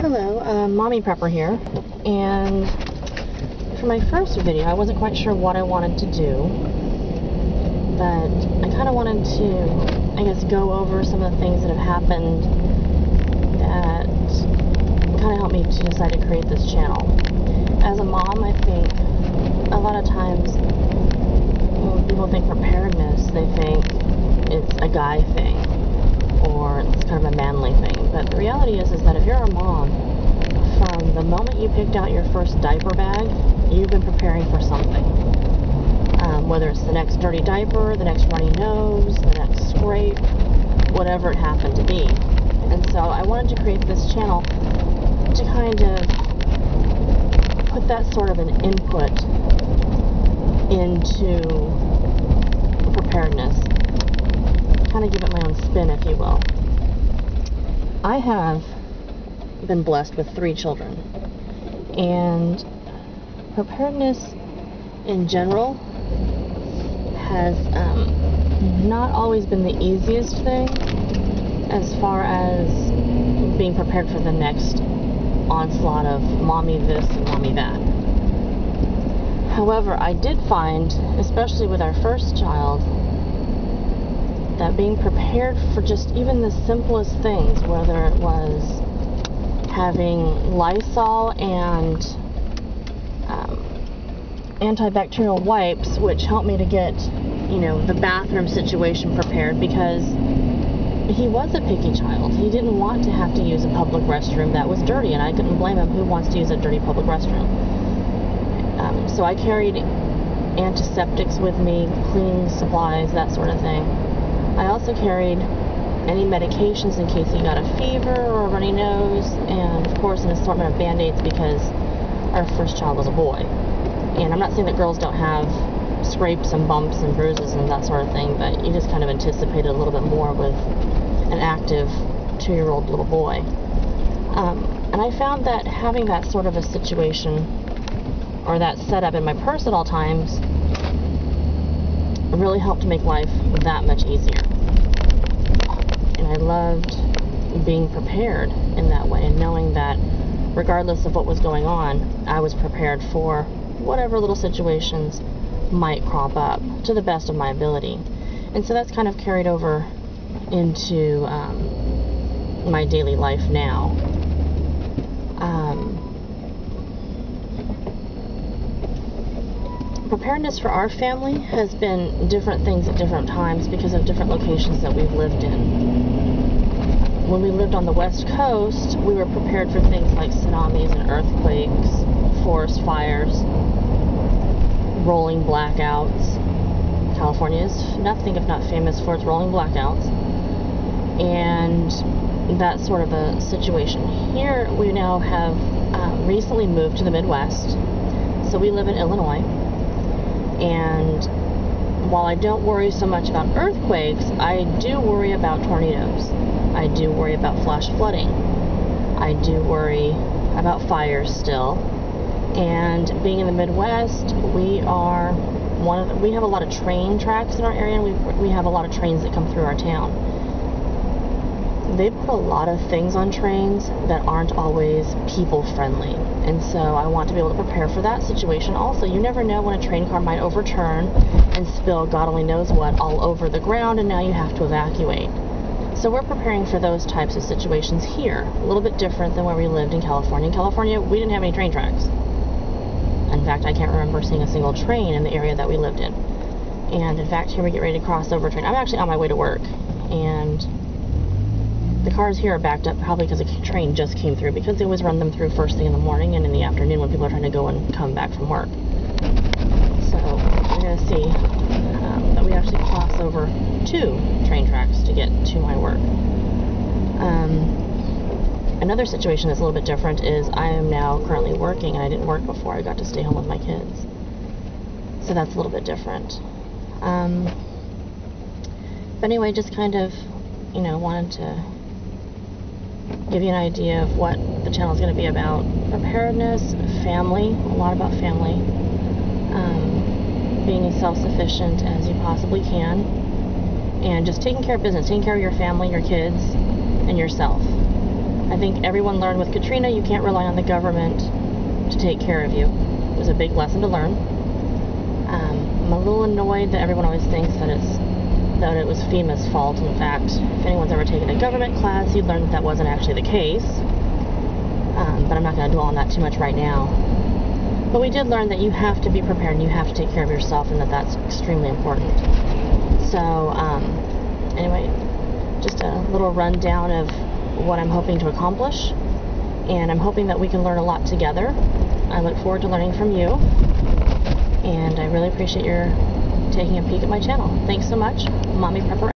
Hello, MommyPrepper here, and for my first video I wasn't quite sure what I wanted to do, but I kind of wanted to, I guess, go over some of the things that have happened that kind of helped me to decide to create this channel. As a mom, I think a lot of times when people think preparedness, they think it's a guy thing, or it's kind of a manly thing. But the reality is that if you're a mom, from the moment you picked out your first diaper bag, you've been preparing for something. Whether it's the next dirty diaper, the next runny nose, the next scrape, whatever it happened to be. And so I wanted to create this channel to kind of put that sort of an input into preparedness. Kind of give it my own spin, if you will. I have been blessed with 3 children, and preparedness in general has not always been the easiest thing as far as being prepared for the next onslaught of mommy this and mommy that. However, I did find, especially with our first child, that being prepared for just even the simplest things, whether it was having Lysol and antibacterial wipes, which helped me to get, the bathroom situation prepared, because he was a picky child. He didn't want to have to use a public restroom that was dirty, and I couldn't blame him. Who wants to use a dirty public restroom? So I carried antiseptics with me, cleaning supplies, that sort of thing. I also carried any medications in case he got a fever or a runny nose, and of course an assortment of Band-Aids because our first child was a boy. And I'm not saying that girls don't have scrapes and bumps and bruises and that sort of thing, but you just kind of anticipated a little bit more with an active 2-year-old little boy. And I found that having that sort of a situation, or that setup in my purse at all times, really helped to make life that much easier. And I loved being prepared in that way, and knowing that regardless of what was going on, I was prepared for whatever little situations might crop up to the best of my ability. And so that's kind of carried over into my daily life now. Preparedness for our family has been different things at different times because of different locations that we've lived in. When we lived on the West Coast, we were prepared for things like tsunamis and earthquakes, forest fires, rolling blackouts. California is nothing if not famous for its rolling blackouts, and that sort of a situation. Here we now have recently moved to the Midwest, so we live in Illinois. And while I don't worry so much about earthquakes, I do worry about tornadoes. I do worry about flash flooding. I do worry about fires still. And being in the Midwest, we have a lot of train tracks in our area, and we have a lot of trains that come through our town. They put a lot of things on trains that aren't always people-friendly, and so I want to be able to prepare for that situation also. You never know when a train car might overturn and spill God only knows what all over the ground, and now you have to evacuate. So we're preparing for those types of situations here. A little bit different than where we lived in California. In California, we didn't have any train tracks. In fact, I can't remember seeing a single train in the area that we lived in. And in fact, here we get ready to cross over a train. I'm actually on my way to work, and the cars here are backed up probably because a train just came through, because they always run them through first thing in the morning and in the afternoon when people are trying to go and come back from work. So we're going to see that we actually cross over 2 train tracks to get to my work. Another situation that's a little bit different is I am now currently working, and I didn't work before. I got to stay home with my kids. So that's a little bit different. But anyway, just kind of, wanted to give you an idea of what the channel is going to be about. Preparedness, family, a lot about family, being as self-sufficient as you possibly can, and just taking care of business, taking care of your family, your kids, and yourself. I think everyone learned with Katrina, you can't rely on the government to take care of you. It was a big lesson to learn. I'm a little annoyed that everyone always thinks that it was FEMA's fault. In fact, if anyone's ever taken a government class, you'd learn that wasn't actually the case. But I'm not going to dwell on that too much right now. But we did learn that you have to be prepared and you have to take care of yourself, and that's extremely important. So, anyway, just a little rundown of what I'm hoping to accomplish, and I'm hoping that we can learn a lot together. I look forward to learning from you, and I really appreciate your taking a peek at my channel. Thanks so much. MommyPrepper.